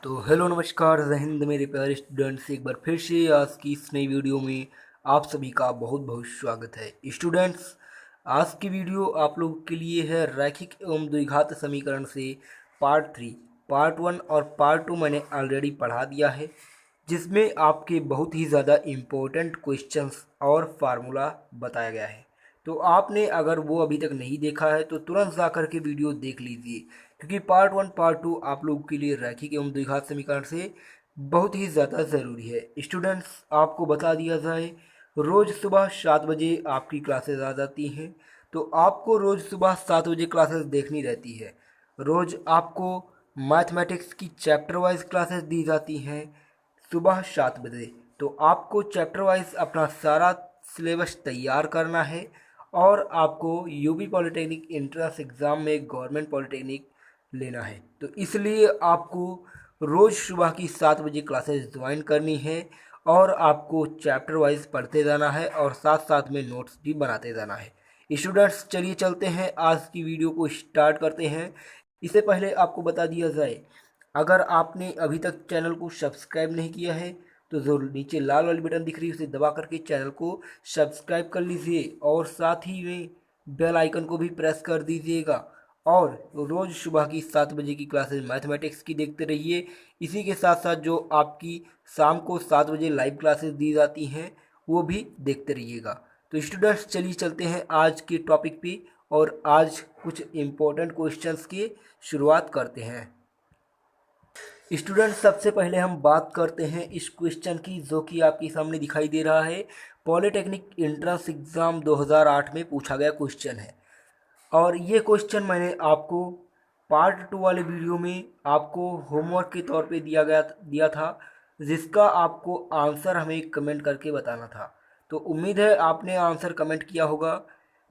तो हेलो नमस्कार जय हिंद मेरे प्यारे स्टूडेंट्स, एक बार फिर से आज की इस नई वीडियो में आप सभी का बहुत बहुत स्वागत है। स्टूडेंट्स, आज की वीडियो आप लोगों के लिए है रैखिक एवं द्विघात समीकरण से पार्ट 3। पार्ट 1 और पार्ट 2 मैंने ऑलरेडी पढ़ा दिया है, जिसमें आपके बहुत ही ज़्यादा इम्पोर्टेंट क्वेश्चंस और फार्मूला बताया गया है। तो आपने अगर वो अभी तक नहीं देखा है तो तुरंत जा कर के वीडियो देख लीजिए, क्योंकि पार्ट 1 पार्ट 2 आप लोगों के लिए रैखिक एवं द्विघात समीकरण से बहुत ही ज़्यादा ज़रूरी है। स्टूडेंट्स, आपको बता दिया जाए, रोज़ सुबह 7 बजे आपकी क्लासेस आ जाती हैं, तो आपको रोज़ सुबह 7 बजे क्लासेस देखनी रहती है। रोज़ आपको मैथमेटिक्स की चैप्टर वाइज क्लासेस दी जाती हैं सुबह 7 बजे। तो आपको चैप्टर वाइज अपना सारा सिलेबस तैयार करना है और आपको यूपी पॉलिटेक्निक एंट्रेंस एग्ज़ाम में गवर्नमेंट पॉलिटेक्निक लेना है। तो इसलिए आपको रोज़ सुबह की 7 बजे क्लासेस ज्वाइन करनी है और आपको चैप्टर वाइज पढ़ते जाना है और साथ साथ में नोट्स भी बनाते जाना है। स्टूडेंट्स, चलिए चलते हैं, आज की वीडियो को स्टार्ट करते हैं। इससे पहले आपको बता दिया जाए, अगर आपने अभी तक चैनल को सब्सक्राइब नहीं किया है तो ज़रूर नीचे लाल वाली बटन दिख रही है, उसे दबा करके चैनल को सब्सक्राइब कर लीजिए और साथ ही में बेल आइकन को भी प्रेस कर दीजिएगा। और रोज़ सुबह की 7 बजे की क्लासेस मैथमेटिक्स की देखते रहिए। इसी के साथ साथ जो आपकी शाम को 7 बजे लाइव क्लासेस दी जाती हैं वो भी देखते रहिएगा। तो स्टूडेंट्स, चलिए चलते हैं आज के टॉपिक पे और आज कुछ इम्पोर्टेंट क्वेश्चंस की शुरुआत करते हैं। स्टूडेंट, सबसे पहले हम बात करते हैं इस क्वेश्चन की, जो कि आपके सामने दिखाई दे रहा है। पॉलिटेक्निक एंट्रेंस एग्ज़ाम 2008 में पूछा गया क्वेश्चन है और ये क्वेश्चन मैंने आपको पार्ट 2 वाले वीडियो में आपको होमवर्क के तौर पे दिया था, जिसका आपको आंसर हमें कमेंट करके बताना था। तो उम्मीद है आपने आंसर कमेंट किया होगा।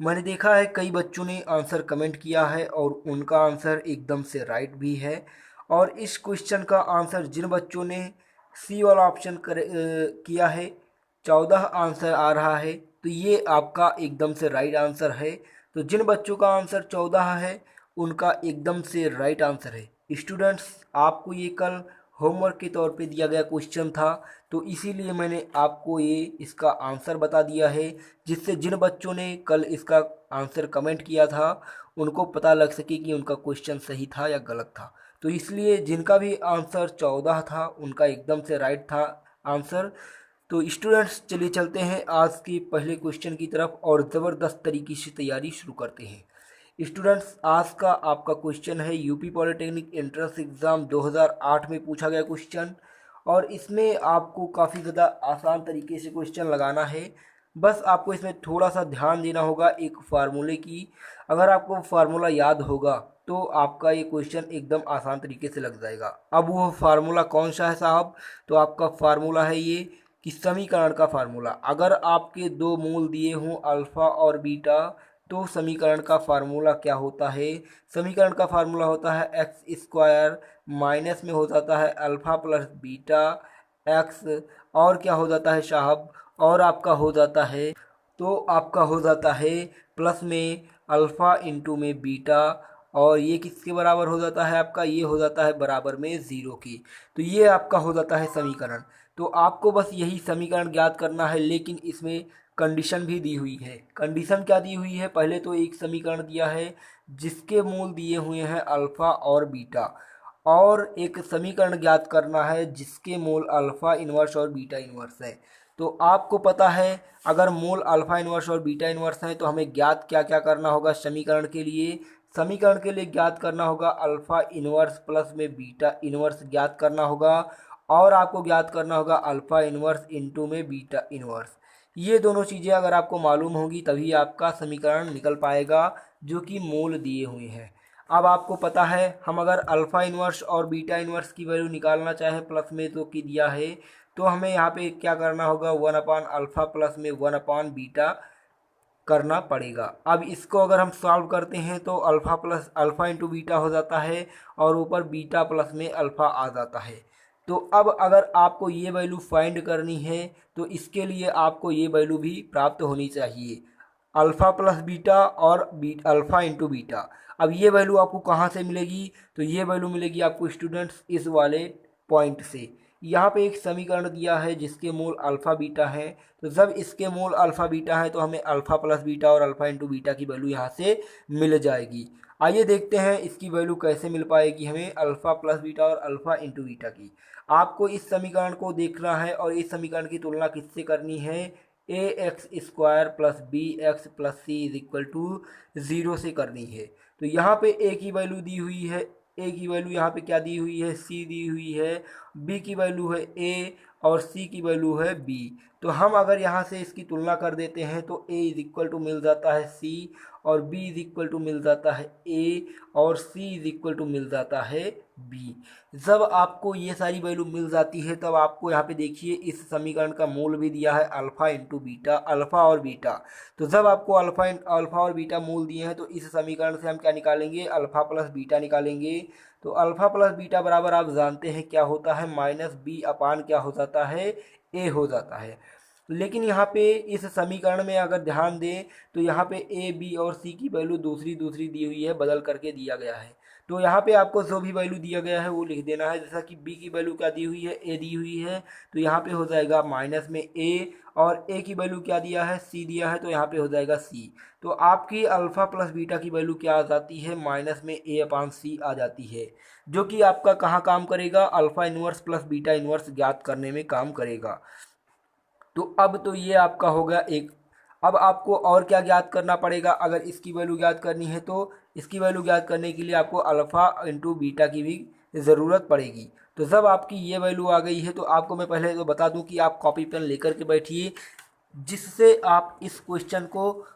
मैंने देखा है कई बच्चों ने आंसर कमेंट किया है और उनका आंसर एकदम से राइट भी है। और इस क्वेश्चन का आंसर जिन बच्चों ने सी वाला ऑप्शन किया है, 14 आंसर आ रहा है, तो ये आपका एकदम से राइट आंसर है। तो जिन बच्चों का आंसर 14 है उनका एकदम से राइट आंसर है। स्टूडेंट्स, आपको ये कल होमवर्क के तौर पे दिया गया क्वेश्चन था, तो इसीलिए मैंने आपको ये इसका आंसर बता दिया है, जिससे जिन बच्चों ने कल इसका आंसर कमेंट किया था उनको पता लग सके कि उनका क्वेश्चन सही था या गलत था। तो इसलिए जिनका भी आंसर 14 था उनका एकदम से राइट था आंसर। तो स्टूडेंट्स, चलिए चलते हैं आज के पहले क्वेश्चन की तरफ और ज़बरदस्त तरीके से तैयारी शुरू करते हैं। स्टूडेंट्स, आज का आपका क्वेश्चन है यूपी पॉलिटेक्निक एंट्रेंस एग्ज़ाम 2008 में पूछा गया क्वेश्चन, और इसमें आपको काफ़ी ज़्यादा आसान तरीके से क्वेश्चन लगाना है। बस आपको इसमें थोड़ा सा ध्यान देना होगा एक फार्मूले की। अगर आपको फार्मूला याद होगा तो आपका ये क्वेश्चन एकदम आसान तरीके से लग जाएगा। अब वो फार्मूला कौन सा है साहब? तो आपका फार्मूला है ये कि समीकरण का फार्मूला। अगर आपके दो मूल दिए हों अल्फ़ा और बीटा, तो समीकरण का फार्मूला क्या होता है? समीकरण का फार्मूला होता है एक्स स्क्वायर, माइनस में हो जाता है अल्फ़ा प्लस बीटा एक्स, और क्या हो जाता है साहब? और आपका हो जाता है, तो आपका हो जाता है प्लस में अल्फ़ा इंटू में बीटा, और ये किसके बराबर हो जाता है आपका? ये हो जाता है बराबर में ज़ीरो की। तो ये आपका हो जाता है समीकरण। तो आपको बस यही समीकरण ज्ञात करना है, लेकिन इसमें कंडीशन भी दी हुई है। कंडीशन क्या दी हुई है? पहले तो एक समीकरण दिया है जिसके मूल दिए हुए हैं अल्फ़ा और बीटा, और एक समीकरण ज्ञात करना है जिसके मूल अल्फ़ा इन्वर्स और बीटा इन्वर्स है। तो आपको पता है, अगर मूल अल्फ़ा इन्वर्स और बीटा इन्वर्स हैं तो हमें ज्ञात क्या क्या करना होगा समीकरण के लिए? समीकरण के लिए ज्ञात करना होगा अल्फ़ा इन्वर्स प्लस में बीटा इन्वर्स ज्ञात करना होगा, और आपको ज्ञात करना होगा अल्फ़ा इन्वर्स इंटू में बीटा इन्वर्स। ये दोनों चीज़ें अगर आपको मालूम होंगी तभी आपका समीकरण निकल पाएगा, जो कि मूल दिए हुए हैं। अब आपको पता है, हम अगर अल्फ़ा इन्वर्स और बीटा इन्वर्स की वैल्यू निकालना चाहें प्लस में, तो की दिया है, तो हमें यहाँ पे क्या करना होगा? 1/अल्फ़ा प्लस में 1/बीटा करना पड़ेगा। अब इसको अगर हम सॉल्व करते हैं तो alpha plus alpha into beta हो जाता है और ऊपर बीटा प्लस में अल्फ़ा आ जाता है। तो अब अगर आपको ये वैल्यू फाइंड करनी है तो इसके लिए आपको ये वैल्यू भी प्राप्त होनी चाहिए, अल्फ़ा प्लस बीटा और अल्फ़ा इंटू बीटा। अब ये वैल्यू आपको कहाँ से मिलेगी? तो ये वैल्यू मिलेगी आपको स्टूडेंट्स इस वाले पॉइंट से। यहाँ पे एक समीकरण दिया है जिसके मूल अल्फ़ा बीटा है, तो जब इसके मूल अल्फ़ा बीटा है तो हमें अल्फ़ा प्लस बीटा और अल्फ़ा इंटू बीटा की वैल्यू यहाँ से मिल जाएगी। आइए देखते हैं इसकी वैल्यू कैसे मिल पाएगी हमें अल्फ़ा प्लस बीटा और अल्फ़ा इंटू बीटा की। आपको इस समीकरण को देखना है और इस समीकरण की तुलना किससे करनी है, a x square plus b x plus c is equal to 0 से करनी है। तो यहाँ पे ए की वैल्यू दी हुई है, ए की वैल्यू यहाँ पे क्या दी हुई है, सी दी हुई है, बी की वैल्यू है ए और सी की वैल्यू है बी। तो हम अगर यहाँ से इसकी तुलना कर देते हैं तो ए इज इक्वल टू मिल जाता है सी और बी इज इक्वल टू मिल जाता है ए और सी इज इक्वल टू मिल जाता है बी। जब आपको ये सारी वैल्यू मिल जाती है तब आपको यहाँ पे देखिए इस समीकरण का मूल भी दिया है अल्फ़ा इंटू बीटा, अल्फ़ा और बीटा। तो जब आपको अल्फ़ा और बीटा मूल दिए हैं तो इस समीकरण से हम क्या निकालेंगे, अल्फ़ा प्लस बीटा निकालेंगे। तो अल्फ़ा प्लस बीटा बराबर आप जानते हैं क्या होता है, माइनस बी अपान क्या हो जाता है, ए हो जाता है। लेकिन यहाँ पे इस समीकरण में अगर ध्यान दें तो यहाँ पे ए बी और सी की वैल्यू दूसरी दूसरी दी हुई है, बदल करके दिया गया है। तो यहाँ पे आपको जो भी वैल्यू दिया गया है वो लिख देना है। जैसा कि बी की वैल्यू क्या दी हुई है, ए दी हुई है, तो यहाँ पे हो जाएगा माइनस में ए, और ए की वैल्यू क्या दिया है, सी दिया है, तो यहाँ पे हो जाएगा सी। तो आपकी अल्फ़ा प्लस बीटा की वैल्यू क्या आ जाती है, माइनस में ए अपान सी आ जाती है, जो कि आपका कहाँ काम करेगा, alpha inverse plus beta inverse ज्ञात करने में काम करेगा। तो अब तो ये आपका होगा एक। अब आपको और क्या ज्ञात करना पड़ेगा, अगर इसकी वैल्यू ज्ञात करनी है तो इसकी वैल्यू ज्ञात करने के लिए आपको अल्फ़ा इंटू बीटा की भी ज़रूरत पड़ेगी। तो जब आपकी ये वैल्यू आ गई है तो आपको मैं पहले तो बता दूं कि आप कॉपी पेन लेकर के बैठिए, जिससे आप इस क्वेश्चन को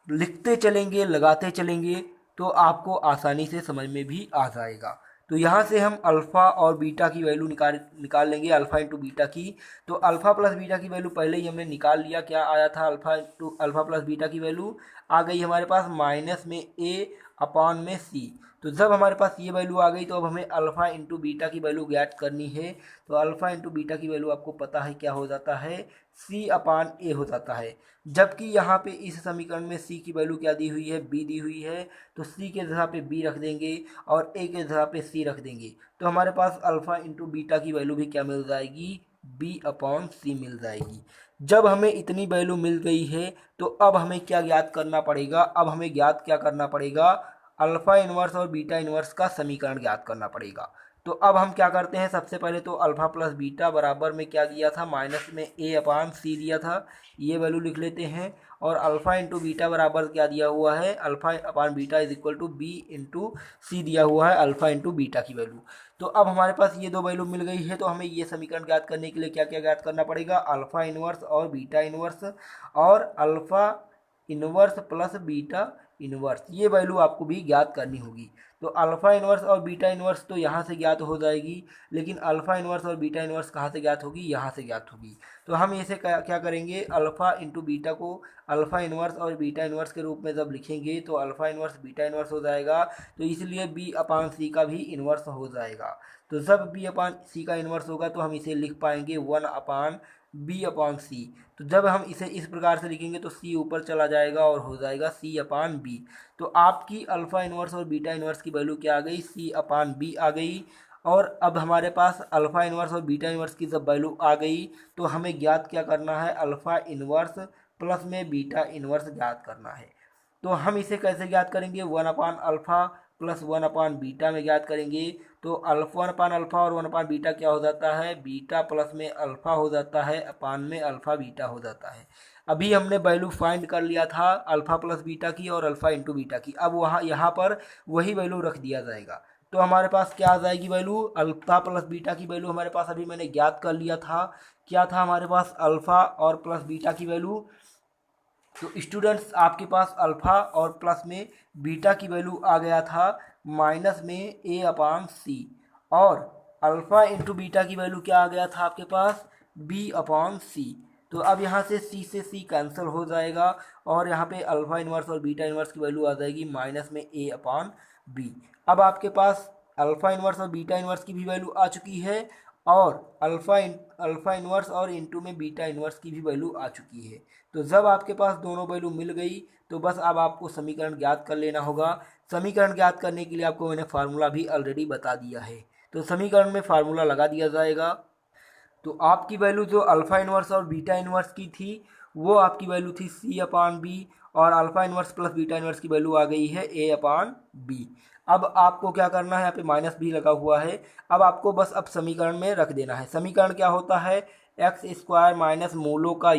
लिखते चलेंगे, लगाते चलेंगे, तो आपको आसानी से समझ में भी आ जाएगा। तो यहाँ से हम अल्फ़ा और बीटा की वैल्यू निकाल लेंगे, अल्फ़ा इंटू बीटा की। तो अल्फ़ा प्लस बीटा की वैल्यू पहले ही हमने निकाल लिया, क्या आया था, अल्फ़ा प्लस बीटा की वैल्यू आ गई हमारे पास माइनस में ए अपॉन में सी। तो जब हमारे पास ये वैल्यू आ गई तो अब हमें अल्फ़ा इंटू बीटा की वैल्यू ज्ञात करनी है। तो अल्फ़ा इंटू बीटा की वैल्यू आपको पता है क्या हो जाता है, सी अपान ए हो जाता है। जबकि यहाँ पे इस समीकरण में सी की वैल्यू क्या दी हुई है, बी दी हुई है, तो सी के जगह पे बी रख देंगे और ए के जगह पे सी रख देंगे। तो हमारे पास अल्फ़ा इंटू बीटा की वैल्यू भी क्या मिल जाएगी, बी अपॉन सी मिल जाएगी। जब हमें इतनी वैल्यू मिल गई है तो अब हमें क्या ज्ञात करना पड़ेगा, अब हमें ज्ञात क्या करना पड़ेगा, अल्फ़ा इन्वर्स और बीटा इन्वर्स का समीकरण ज्ञात करना पड़ेगा। तो अब हम क्या करते हैं, सबसे पहले तो अल्फ़ा प्लस बीटा बराबर में क्या दिया था, माइनस में ए अपान सी दिया था, ये वैल्यू लिख लेते हैं। और अल्फ़ा इंटू बीटा बराबर क्या दिया हुआ है, alpha upon beta is equal to b into c दिया हुआ है, अल्फ़ा इंटू बीटा की वैल्यू। तो अब हमारे पास ये दो वैल्यू मिल गई है, तो हमें ये समीकरण ज्ञात करने के लिए क्या क्या ज्ञात करना पड़ेगा, अल्फ़ा इन्वर्स और बीटा इन्वर्स और alpha inverse plus beta inverse, ये वैल्यू आपको भी ज्ञात करनी होगी। तो अल्फ़ा इन्वर्स और बीटा इन्वर्स तो यहाँ से ज्ञात हो जाएगी, लेकिन अल्फ़ा इन्वर्स और बीटा इन्वर्स कहाँ से ज्ञात होगी, यहाँ से ज्ञात होगी। तो हम इसे क्या करेंगे, अल्फ़ा इंटू बीटा को अल्फ़ा इन्वर्स और बीटा इन्वर्स के रूप में जब लिखेंगे तो अल्फ़ा इन्वर्स बीटा इन्वर्स हो जाएगा, तो इसलिए बी अपान सी का भी इन्वर्स हो जाएगा। तो जब बी अपान सी का इन्वर्स होगा तो हम इसे लिख पाएंगे 1 अपान बी अपॉन सी। तो जब हम इसे इस प्रकार से लिखेंगे तो सी ऊपर चला जाएगा और हो जाएगा सी अपान बी। तो आपकी अल्फ़ा इन्वर्स और बीटा इन्वर्स की वैल्यू क्या आ गई, सी अपान बी आ गई। और अब हमारे पास अल्फ़ा इन्वर्स और बीटा इन्वर्स की जब वैल्यू आ गई तो हमें ज्ञात क्या करना है, अल्फ़ा इन्वर्स प्लस में बीटा इन्वर्स ज्ञात करना है। तो हम इसे कैसे ज्ञात करेंगे, 1 अपान अल्फ़ा प्लस 1 अपान बीटा में ज्ञात करेंगे। तो अल्फ़ा 1 अपान अल्फ़ा और 1 अपान बीटा क्या हो जाता है, बीटा प्लस में अल्फ़ा हो जाता है, अपान में अल्फ़ा बीटा हो जाता है। अभी हमने वैल्यू फाइंड कर लिया था अल्फ़ा प्लस बीटा की और अल्फ़ा इंटू बीटा की, अब वहाँ यहाँ पर वही वैल्यू रख दिया जाएगा। तो हमारे पास क्या आ जाएगी वैल्यू, अल्फ़ा प्लस बीटा की वैल्यू हमारे पास अभी मैंने ज्ञात कर लिया था, क्या था हमारे पास, अल्फ़ा और प्लस बीटा की वैल्यू। तो स्टूडेंट्स आपके पास अल्फ़ा और प्लस में बीटा की वैल्यू आ गया था माइनस में ए अपान सी, और अल्फ़ा इंटू बीटा की वैल्यू क्या आ गया था आपके पास, बी अपॉन सी। तो अब यहाँ से सी कैंसिल हो जाएगा और यहाँ पे अल्फ़ा इन्वर्स और बीटा इन्वर्स की वैल्यू आ जाएगी माइनस में ए अपॉन बी। अब आपके पास अल्फ़ा इन्वर्स और बीटा इन्वर्स की भी वैल्यू आ चुकी है और अल्फ़ा इन्वर्स और इंटू में बीटा इन्वर्स की भी वैल्यू आ चुकी है। तो जब आपके पास दोनों वैल्यू मिल गई तो बस अब आपको समीकरण ज्ञात कर लेना होगा। समीकरण ज्ञात करने के लिए आपको मैंने फार्मूला भी ऑलरेडी बता दिया है। तो समीकरण में फार्मूला लगा दिया जाएगा। तो आपकी वैल्यू जो अल्फ़ा इनवर्स और बीटा इनवर्स की थी वो आपकी वैल्यू थी C/B, और alpha inverse plus beta inverse की वैल्यू आ गई है A/B। अब आपको क्या करना है, यहाँ पे माइनस भी लगा हुआ है। अब आपको बस अब समीकरण में रख देना है। समीकरण क्या होता है, एक्स स्क्वायर माइनस मूलों का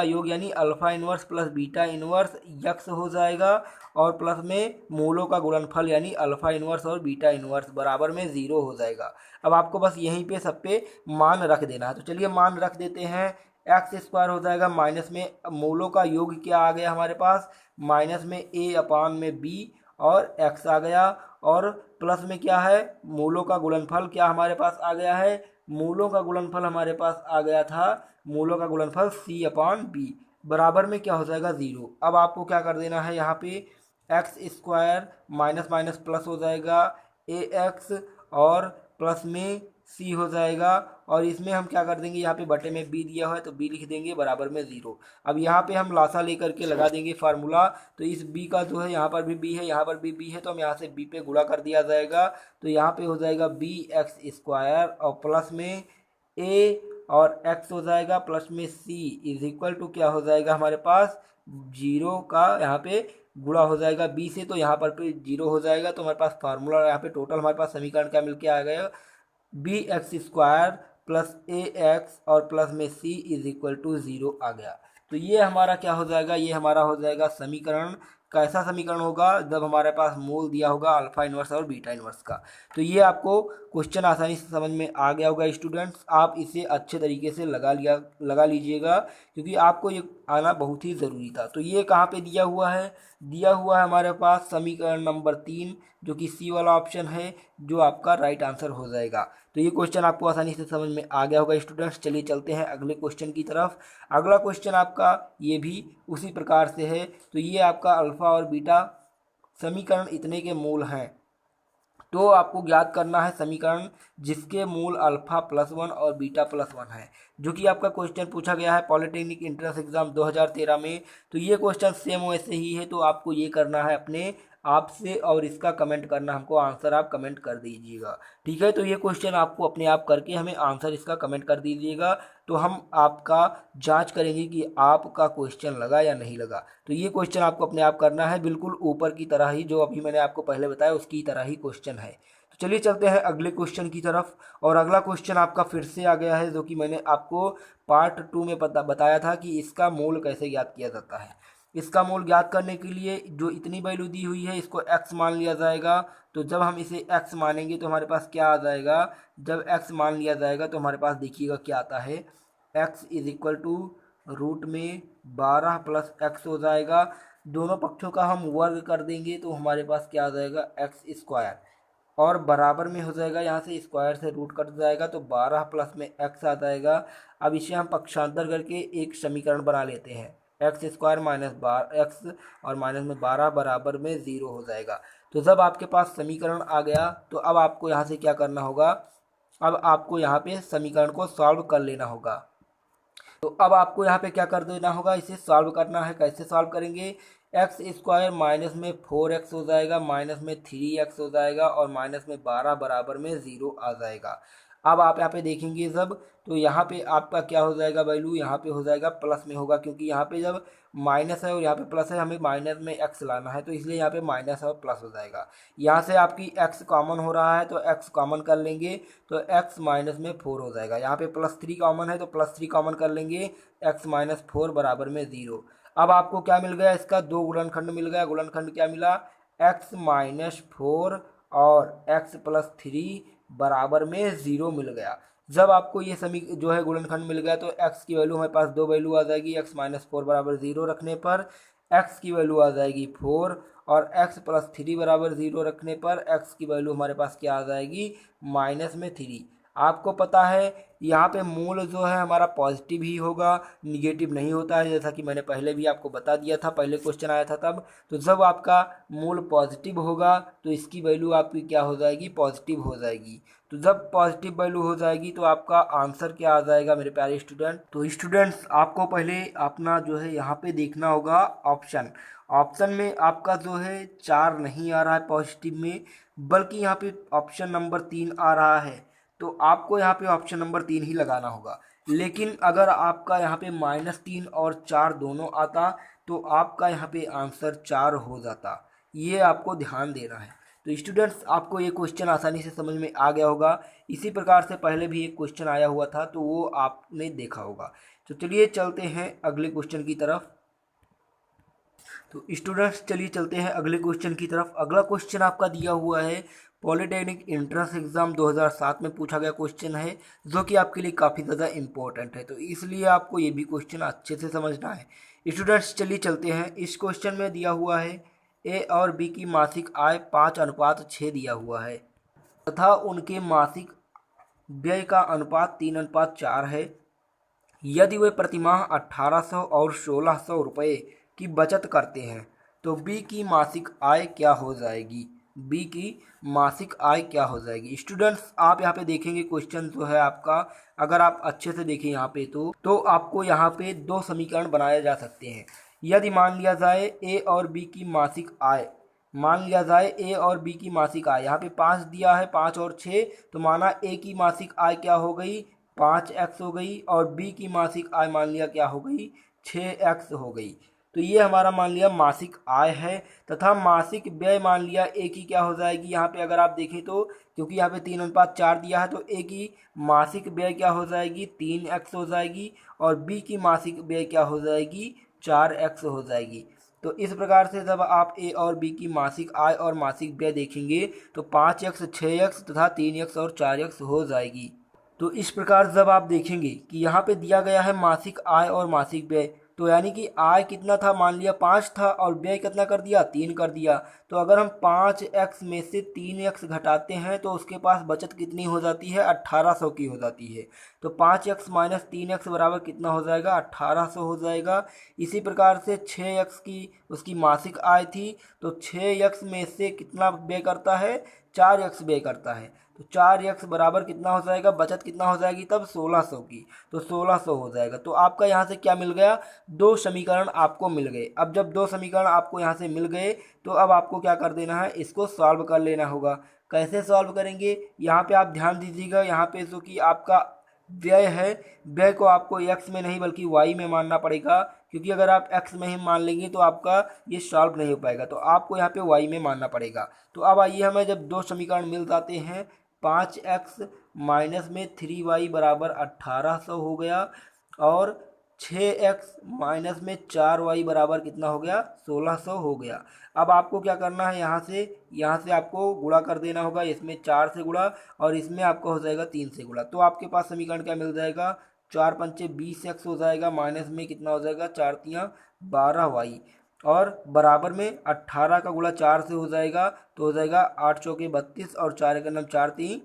योग यानी alpha inverse plus beta inverse x हो जाएगा, और प्लस में मूलों का गुणनफल यानी अल्फ़ा इनवर्स और बीटा इनवर्स बराबर में 0 हो जाएगा। अब आपको बस यहीं पे सब पे मान रख देना है। तो चलिए मान रख देते हैं। एक्स स्क्वायर हो जाएगा माइनस में मूलों का योग क्या आ गया हमारे पास, माइनस में A/B और एक्स आ गया, और प्लस में क्या है, मूलों का गुणनफल क्या हमारे पास आ गया है, मूलों का गुणनफल हमारे पास आ गया था, मूलों का गुणनफल C/B बराबर में क्या हो जाएगा 0। अब आपको क्या कर देना है, यहाँ पे x square minus minus plus हो जाएगा AX, और प्लस में C हो जाएगा, और इसमें हम क्या कर देंगे, यहाँ पे बटे में B दिया हुआ है तो B लिख देंगे बराबर में 0। अब यहाँ पे हम लासा लेकर के लगा देंगे फार्मूला। तो इस B का जो है यहाँ पर भी B है, यहाँ पर भी B है, तो हम यहाँ से B पे गुणा कर दिया जाएगा। तो यहाँ पे हो जाएगा BX स्क्वायर और प्लस में A और X हो जाएगा, प्लस में C इज इक्वल टू क्या हो जाएगा हमारे पास 0 का यहाँ पे गुणा हो जाएगा B से, तो यहाँ पर पे 0 हो जाएगा। तो हमारे पास फार्मूला यहाँ पे टोटल हमारे पास समीकरण क्या मिलके आ गया, BX स्क्वायर प्लस AX और प्लस में C इज इक्वल टू 0 आ गया। तो ये हमारा क्या हो जाएगा, ये हमारा हो जाएगा समीकरण। कैसा समीकरण होगा, जब हमारे पास मूल दिया होगा अल्फा इनवर्स और बीटा इनवर्स का। तो ये आपको क्वेश्चन आसानी से समझ में आ गया होगा स्टूडेंट्स। आप इसे अच्छे तरीके से लगा लीजिएगा, क्योंकि आपको ये आना बहुत ही ज़रूरी था। तो ये कहाँ पे दिया हुआ है, दिया हुआ है हमारे पास समीकरण नंबर 3, जो कि C वाला ऑप्शन है, जो आपका राइट आंसर हो जाएगा। तो ये क्वेश्चन आपको आसानी से समझ में आ गया होगा स्टूडेंट्स। चलिए चलते हैं अगले क्वेश्चन की तरफ। अगला क्वेश्चन आपका ये भी उसी प्रकार से है। तो ये आपका अल्फा और बीटा समीकरण इतने के मूल हैं। तो आपको ज्ञात करना है समीकरण जिसके मूल अल्फा प्लस 1 और बीटा प्लस 1 है, जो कि आपका क्वेश्चन पूछा गया है पॉलिटेक्निक एंट्रेंस एग्जाम 2013 में। तो ये क्वेश्चन सेम वैसे ही है। तो आपको ये करना है अपने आप से, और इसका कमेंट करना, हमको आंसर आप कमेंट कर दीजिएगा, ठीक है। तो ये क्वेश्चन आपको अपने आप करके हमें आंसर इसका कमेंट कर दीजिएगा। तो हम आपका जांच करेंगे कि आपका क्वेश्चन लगा या नहीं लगा। तो ये क्वेश्चन आपको अपने आप करना है, बिल्कुल ऊपर की तरह ही, जो अभी मैंने आपको पहले बताया उसकी तरह ही क्वेश्चन है। तो चलिए चलते हैं अगले क्वेश्चन की तरफ। और अगला क्वेश्चन आपका फिर से आ गया है, जो कि मैंने आपको पार्ट 2 में बताया था कि इसका मूल कैसे ज्ञात किया जाता है। इसका मूल ज्ञात करने के लिए जो इतनी वैल्यू दी हुई है इसको x मान लिया जाएगा। तो जब हम इसे x मानेंगे तो हमारे पास क्या आ जाएगा, जब x मान लिया जाएगा तो हमारे पास देखिएगा क्या आता है, x is equal to root में 12 प्लस x हो जाएगा। दोनों पक्षों का हम वर्ग कर देंगे तो हमारे पास क्या आ जाएगा, x स्क्वायर, और बराबर में हो जाएगा, यहाँ से स्क्वायर से रूट कट जाएगा तो 12 प्लस में x आ जाएगा। अब इसे हम पक्षांतर करके एक समीकरण बना लेते हैं, एक्स स्क्वायर माइनस x और माइनस में 12 बराबर में 0 हो जाएगा। तो जब आपके पास समीकरण आ गया तो अब आपको यहाँ से क्या करना होगा, अब आपको यहाँ पे समीकरण को सॉल्व कर लेना होगा। तो अब आपको यहाँ पे क्या कर देना होगा, इसे सॉल्व करना है। कैसे सॉल्व करेंगे, एक्स स्क्वायर माइनस में 4x हो जाएगा, माइनस में 3x हो जाएगा, और माइनस में 12 बराबर में 0 आ जाएगा। अब आप यहाँ पे देखेंगे जब, तो यहाँ पे आपका क्या हो जाएगा वैल्यू, यहाँ पे हो जाएगा प्लस में होगा, क्योंकि यहाँ पे जब माइनस है और यहाँ पे प्लस है, हमें माइनस में x लाना है, तो इसलिए यहाँ पे माइनस और प्लस हो जाएगा। यहाँ से आपकी x कॉमन हो रहा है तो x कॉमन कर लेंगे, तो x माइनस में 4 हो जाएगा। यहाँ पे +3 कॉमन है तो +3 कॉमन कर लेंगे, x माइनस 4 बराबर में 0। अब आपको क्या मिल गया, इसका दो गुणनखंड मिल गया। गुणनखंड क्या मिला, x माइनस 4 और x प्लस 3 बराबर में 0 मिल गया। जब आपको ये जो है गुणनखंड मिल गया तो x की वैल्यू हमारे पास दो वैल्यू आ जाएगी। x माइनस 4 बराबर 0 रखने पर x की वैल्यू आ जाएगी 4, और x प्लस 3 बराबर 0 रखने पर x की वैल्यू हमारे पास क्या आ जाएगी, माइनस में 3। आपको पता है यहाँ पे मूल जो है हमारा पॉजिटिव ही होगा, निगेटिव नहीं होता है, जैसा कि मैंने पहले भी आपको बता दिया था, पहले क्वेश्चन आया था तब। तो जब आपका मूल पॉजिटिव होगा तो इसकी वैल्यू आपकी क्या हो जाएगी, पॉजिटिव हो जाएगी। तो जब पॉजिटिव वैल्यू हो जाएगी तो आपका आंसर क्या आ जाएगा मेरे प्यारे स्टूडेंट। तो स्टूडेंट्स आपको पहले अपना जो है यहाँ पे देखना होगा ऑप्शन में आपका जो है 4 नहीं आ रहा है पॉजिटिव में, बल्कि यहाँ पे ऑप्शन नंबर 3 आ रहा है, तो आपको यहाँ पे ऑप्शन नंबर 3 ही लगाना होगा। लेकिन अगर आपका यहाँ पे -3 और 4 दोनों आता तो आपका यहाँ पे आंसर 4 हो जाता। ये आपको ध्यान देना है। तो स्टूडेंट्स, आपको ये क्वेश्चन आसानी से समझ में आ गया होगा। इसी प्रकार से पहले भी एक क्वेश्चन आया हुआ था, तो वो आपने देखा होगा। तो चलिए चलते हैं अगले क्वेश्चन की तरफ। तो स्टूडेंट्स, चलिए चलते हैं अगले क्वेश्चन की तरफ। अगला क्वेश्चन आपका दिया हुआ है, पॉलिटेक्निक एंट्रेंस एग्जाम 2007 में पूछा गया क्वेश्चन है, जो कि आपके लिए काफ़ी ज़्यादा इंपॉर्टेंट है। तो इसलिए आपको ये भी क्वेश्चन अच्छे से समझना है। स्टूडेंट्स, चलिए चलते हैं। इस क्वेश्चन में दिया हुआ है ए और बी की मासिक आय 5:6 दिया हुआ है तथा उनके मासिक व्यय का अनुपात 3:4 है। यदि वे प्रतिमाह 1800 और 1600 रुपये की बचत करते हैं तो बी की मासिक आय क्या हो जाएगी? बी की मासिक आय क्या हो जाएगी? स्टूडेंट्स, आप यहाँ पे देखेंगे क्वेश्चन जो है आपका, अगर आप अच्छे से देखें यहाँ पे तो आपको यहाँ पे दो समीकरण बनाए जा सकते हैं। यदि मान लिया जाए ए और बी की मासिक आय, मान लिया जाए ए और बी की मासिक आय, यहाँ पे 5 दिया है, 5 और 6, तो माना ए की मासिक आय क्या हो गई? 5x हो गई, और बी की मासिक आय मान लिया क्या हो गई? 6x हो गई। तो ये हमारा मान लिया मासिक आय है, तथा मासिक व्यय मान लिया ए की क्या हो जाएगी? यहाँ पे अगर आप देखें तो, क्योंकि यहाँ पे 3:4 दिया है, तो ए की मासिक व्यय क्या हो जाएगी? 3x हो जाएगी, और बी की मासिक व्यय क्या हो जाएगी? 4x हो जाएगी। तो इस प्रकार से जब आप ए और बी की मासिक आय और मासिक व्यय देखेंगे तो 5x, 6x तथा 3x और 4x हो जाएगी। तो इस प्रकार जब आप देखेंगे कि यहाँ पे दिया गया है मासिक आय और मासिक व्यय, तो यानी कि आय कितना था? मान लिया 5 था, और व्यय कितना कर दिया? 3 कर दिया। तो अगर हम 5x में से 3x घटाते हैं तो उसके पास बचत कितनी हो जाती है? 1800 की हो जाती है। तो 5x माइनस 3x बराबर कितना हो जाएगा? 1800 हो जाएगा। इसी प्रकार से 6x की उसकी मासिक आय थी, तो 6x में से कितना व्यय करता है? 4x व्यय करता है। तो 4x बराबर कितना हो जाएगा? बचत कितना हो जाएगी तब? 1600 की। तो 1600 हो जाएगा। तो आपका यहाँ से क्या मिल गया? दो समीकरण आपको मिल गए। अब जब दो समीकरण आपको यहाँ से मिल गए तो अब आपको क्या कर देना है? इसको सॉल्व कर लेना होगा। कैसे सॉल्व करेंगे? यहाँ पे आप ध्यान दीजिएगा, यहाँ पे जो कि आपका व्यय है, व्यय को आपको x में नहीं बल्कि y में मानना पड़ेगा, क्योंकि अगर आप x में ही मान लेंगे तो आपका ये सॉल्व नहीं हो पाएगा। तो आपको यहाँ पे y में मानना पड़ेगा। तो अब आइए, हमें जब दो समीकरण मिल जाते हैं, 5x माइनस में 3y बराबर 1800 हो गया, और 6x माइनस में 4y बराबर कितना हो गया? 1600 हो गया। अब आपको क्या करना है? यहाँ से आपको गुणा कर देना होगा। इसमें 4 से गुणा, और इसमें आपका हो जाएगा 3 से गुणा। तो आपके पास समीकरण क्या मिल जाएगा? 4 पंचे 20x हो जाएगा, माइनस में कितना हो जाएगा? 4 तियाँ 12y, और बराबर में 18 का गुणा 4 से हो जाएगा, तो हो जाएगा 8 चौके 32, और 4 का नाम 4 3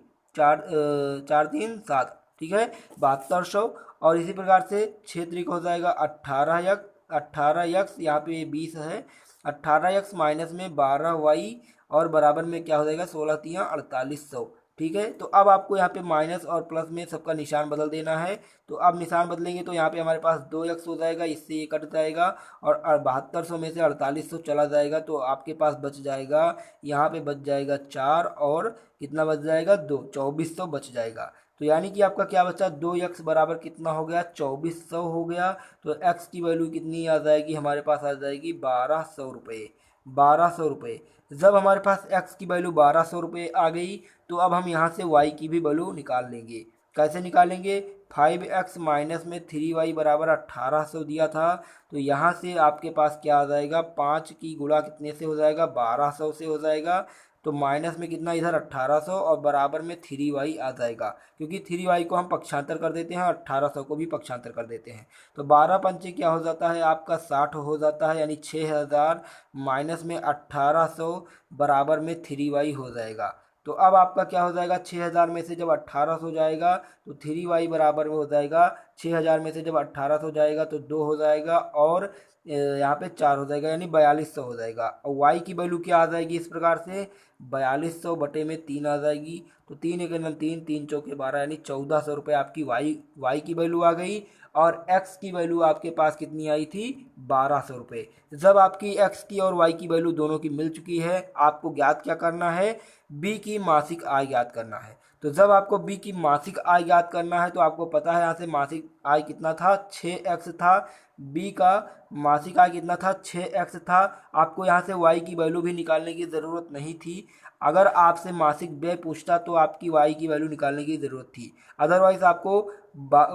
7, ठीक है, 7200। और इसी प्रकार से 6 त्रिक हो जाएगा 18x, यहाँ पे 20 है, 18x माइनस में 12y, और बराबर में क्या हो जाएगा? 16 तियाँ 4800, ठीक है। तो अब आपको यहाँ पे माइनस और प्लस में सबका निशान बदल देना है। तो अब निशान बदलेंगे तो यहाँ पे हमारे पास 2x हो जाएगा, इससे ये कट जाएगा, और 7200 में से 4800 चला जाएगा, तो आपके पास बच जाएगा, यहाँ पे बच जाएगा 4, और कितना बच जाएगा? 2, 2400 बच जाएगा। तो यानी कि आपका क्या बचा? 2x बराबर कितना हो गया? 2400 हो गया। तो x की वैल्यू कितनी आ जाएगी? हमारे पास आ जाएगी 1200 रुपये। 1200 रुपये। जब हमारे पास x की वैल्यू 1200 रुपये आ गई, तो अब हम यहाँ से y की भी वैल्यू निकाल लेंगे। कैसे निकालेंगे? 5x माइनस में 3y बराबर 1800 दिया था, तो यहाँ से आपके पास क्या आ जाएगा? 5 की गुणा कितने से हो जाएगा? 1200 से हो जाएगा। तो माइनस में कितना इधर? 1800, और बराबर में 3y आ जाएगा, क्योंकि 3y को हम पक्षांतर कर देते हैं, 1800 को भी पक्षांतर कर देते हैं। तो 12 पंचे क्या हो जाता है आपका? 60 हो जाता है, यानी 6000 माइनस में 1800 बराबर में 3y हो जाएगा। तो अब आपका क्या हो जाएगा? 6000 में से जब 1800 जाएगा तो 3y बराबर में हो जाएगा 6000 में से जब 1800 जाएगा तो 2 हो जाएगा और यहाँ पे 4 हो जाएगा, यानी 4200 हो जाएगा। और वाई की वैल्यू क्या आ जाएगी इस प्रकार से, 4200 बटे में 3 आ जाएगी। तो 3 एक नम 3, 3 चौके 12, यानी 1400 रुपये आपकी वाई की वैल्यू आ गई। और एक्स की वैल्यू आपके पास कितनी आई थी, 1200 रुपये। जब आपकी एक्स की और वाई की वैल्यू दोनों की मिल चुकी है, आपको ज्ञात क्या करना है, बी की मासिक आय ज्ञात करना है। तो जब आपको बी की मासिक आय ज्ञात करना है तो आपको पता है यहाँ से मासिक आय कितना था, 6x था। बी का मासिक आय कितना था, 6x था। आपको यहाँ से y की वैल्यू भी निकालने की ज़रूरत नहीं थी। अगर आपसे मासिक व्यय पूछता तो आपकी y की वैल्यू निकालने की ज़रूरत थी, अदरवाइज़ आपको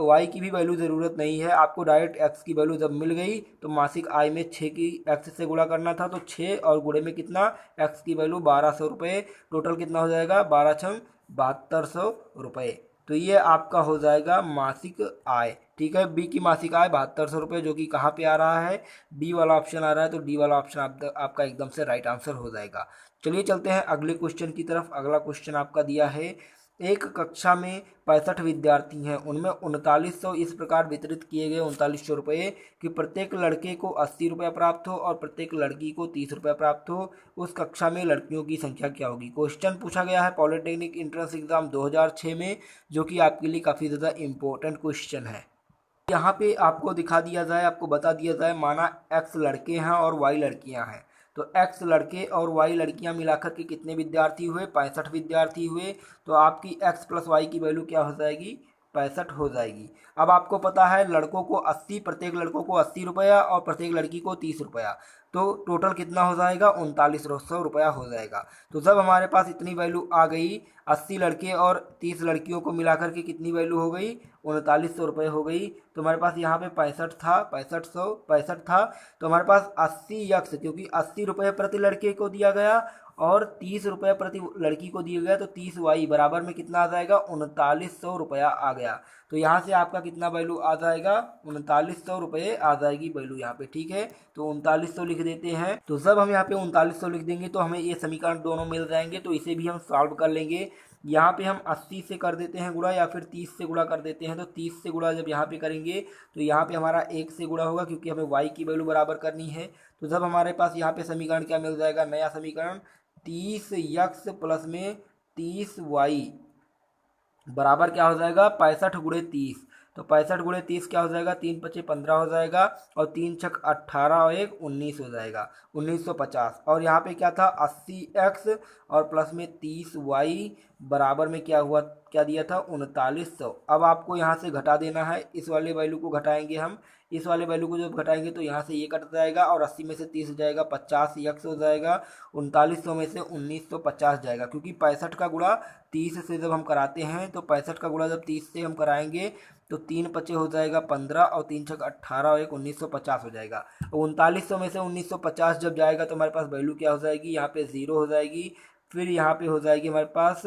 y की भी वैल्यू ज़रूरत नहीं है। आपको डायरेक्ट x की वैल्यू जब मिल गई तो मासिक आय में 6 की x से गुणा करना था, तो 6 और गुणे में कितना, x की वैल्यू 1200 रुपये। टोटल कितना हो जाएगा, 12 छंग 7200 रुपये। तो ये आपका हो जाएगा मासिक आय। ठीक है, बी की मासिक आय 7200 रुपये, जो कि कहाँ पे आ रहा है, डी वाला ऑप्शन आ रहा है। तो डी वाला ऑप्शन आपका एकदम से राइट आंसर हो जाएगा। चलिए चलते हैं अगले क्वेश्चन की तरफ। अगला क्वेश्चन आपका दिया है, एक कक्षा में 65 विद्यार्थी हैं, उनमें 3900 इस प्रकार वितरित किए गए 3900 रुपये कि प्रत्येक लड़के को 80 रुपये प्राप्त हो और प्रत्येक लड़की को 30 रुपये प्राप्त हो। उस कक्षा में लड़कियों की संख्या क्या होगी। क्वेश्चन पूछा गया है पॉलिटेक्निक एंट्रेंस एग्जाम 2006 में, जो कि आपके लिए काफ़ी ज़्यादा इम्पोर्टेंट क्वेश्चन है। यहाँ पे आपको दिखा दिया जाए, आपको बता दिया जाए, माना x लड़के हैं और y लड़कियाँ हैं, तो x लड़के और y लड़कियां मिलाकर के कितने विद्यार्थी हुए, 65 विद्यार्थी हुए। तो आपकी x प्लस वाई की वैल्यू क्या हो जाएगी, 65 हो जाएगी। अब आपको पता है लड़कों को 80, प्रत्येक लड़कों को 80 रुपया और प्रत्येक लड़की को 30 रुपया, तो टोटल कितना हो जाएगा, 3900 रुपया हो जाएगा। तो जब हमारे पास इतनी वैल्यू आ गई, 80 लड़के और 30 लड़कियों को मिलाकर के कितनी वैल्यू हो गई, 3900 रुपये हो गई। तो हमारे पास यहाँ पे 65 था, 65 था। तो हमारे पास 80 यक्स, क्योंकि 80 रुपये प्रति लड़के को दिया गया और 30 रुपये प्रति लड़की को दिया गया, तो 30 वाई बराबर में कितना आ जाएगा, 3900 रुपया आ गया। तो यहाँ से आपका कितना वैल्यू आ जाएगा, 3900 रुपये आ जाएगी वैल्यू यहाँ पे। ठीक है, तो 3900 लिख देते हैं। तो जब हम यहाँ पे 3900 लिख देंगे तो हमें ये समीकरण दोनों मिल जाएंगे, तो इसे भी हम सॉल्व कर लेंगे। यहाँ पे हम 80 से कर देते हैं गुणा, या फिर 30 से गुणा कर देते हैं। तो 30 से गुणा जब यहाँ पे करेंगे तो यहाँ पे हमारा 1 से गुणा होगा, क्योंकि हमें y की वैल्यू बराबर करनी है। तो जब हमारे पास यहाँ पे समीकरण क्या मिल जाएगा, नया समीकरण 30 यक्स प्लस में 30 वाई बराबर क्या हो जाएगा, 65 गुणे 30। तो 65 गुणे 30 क्या हो जाएगा, 3 पचे 15 हो जाएगा और 3 छक 18 और 1 19 हो जाएगा, 1950। और यहाँ पे क्या था, 80x और प्लस में 30y बराबर में क्या हुआ, क्या दिया था, 3900। अब आपको यहाँ से घटा देना है, इस वाले वैल्यू को घटाएंगे हम। इस वाले वैल्यू को जब घटाएंगे तो यहाँ से ये कट जाएगा और 80 में से 30 जाएगा, 50 यक्स हो जाएगा, 3900 में से 1950 जाएगा, क्योंकि 65 का गुणा 30 से जब हम कराते हैं तो 65 का गुणा जब 30 से हम कराएंगे तो 3 पचे हो जाएगा 15 और 3 छक 18 और 1 1950 हो जाएगा। 3900 में से 1950 जब जाएगा तो हमारे पास वैल्यू क्या हो जाएगी, यहाँ पे 0 हो जाएगी। फिर यहाँ पे हो जाएगी हमारे पास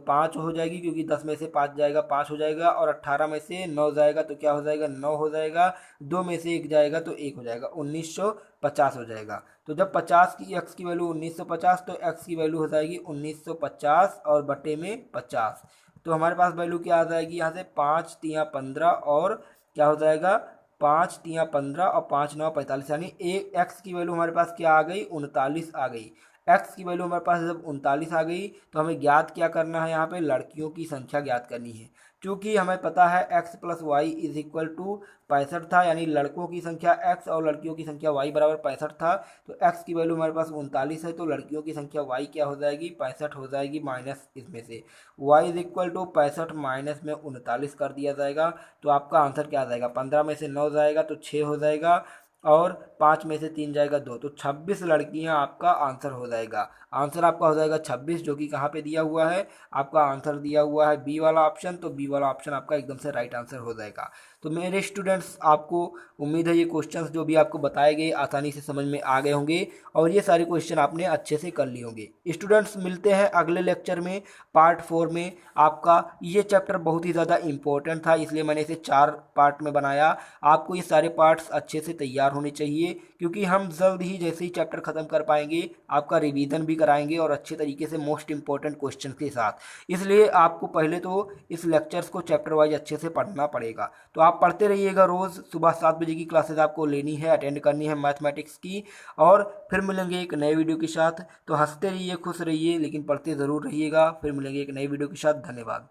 5 हो जाएगी, क्योंकि 10 में से 5 जाएगा 5 हो जाएगा, और 18 में से 9 जाएगा तो क्या हो जाएगा, 9 हो जाएगा। 2 में से 1 जाएगा तो 1 हो जाएगा, 1950 हो जाएगा। तो जब 50 की x की वैल्यू 1950, तो x की वैल्यू हो जाएगी 1950 और बटे में 50। तो हमारे पास वैल्यू क्या आ जाएगी, यहाँ से 5 तियाँ 15 और क्या हो जाएगा, 5 तियाँ 15 और 5 9 45, यानी x की वैल्यू हमारे पास क्या आ गई, 39 आ गई। x की वैल्यू हमारे पास जब 39 आ गई तो हमें ज्ञात क्या करना है, यहाँ पे लड़कियों की संख्या ज्ञात करनी है। क्योंकि हमें पता है x plus Y is equal to 65 था, यानी लड़कों की संख्या x और लड़कियों की संख्या y बराबर 65 था। तो x की वैल्यू हमारे पास 39 है, तो लड़कियों की संख्या y क्या हो जाएगी, 65 हो जाएगी, माइनस इसमें से y is equal to 65 minus में 39 कर दिया जाएगा। तो आपका आंसर क्या आ जाएगा, 15 में से 9 जाएगा तो 6 हो जाएगा, और 5 में से 3 जाएगा 2, तो 26 लड़कियां आपका आंसर हो जाएगा। आंसर आपका हो जाएगा 26, जो कि कहाँ पे दिया हुआ है, आपका आंसर दिया हुआ है बी वाला ऑप्शन। तो बी वाला ऑप्शन आपका एकदम से राइट आंसर हो जाएगा। तो मेरे स्टूडेंट्स, आपको उम्मीद है ये क्वेश्चंस जो भी आपको बताए गए आसानी से समझ में आ गए होंगे और ये सारे क्वेश्चन आपने अच्छे से कर लिए होंगे। स्टूडेंट्स, मिलते हैं अगले लेक्चर में, पार्ट 4 में। आपका ये चैप्टर बहुत ही ज़्यादा इंपॉर्टेंट था, इसलिए मैंने इसे 4 पार्ट में बनाया। आपको ये सारे पार्ट्स अच्छे से तैयार होने चाहिए, क्योंकि हम जल्द ही जैसे ही चैप्टर ख़त्म कर पाएंगे आपका रिवीजन भी कराएंगे और अच्छे तरीके से मोस्ट इंपॉर्टेंट क्वेश्चन के साथ। इसलिए आपको पहले तो इस लेक्चर्स को चैप्टर वाइज अच्छे से पढ़ना पड़ेगा। तो आप पढ़ते रहिएगा, रोज़ सुबह 7 बजे की क्लासेस आपको लेनी है, अटेंड करनी है मैथमेटिक्स की। और फिर मिलेंगे एक नए वीडियो के साथ। तो हंसते रहिए, खुश रहिए, लेकिन पढ़ते ज़रूर रहिएगा। फिर मिलेंगे एक नई वीडियो के साथ। धन्यवाद।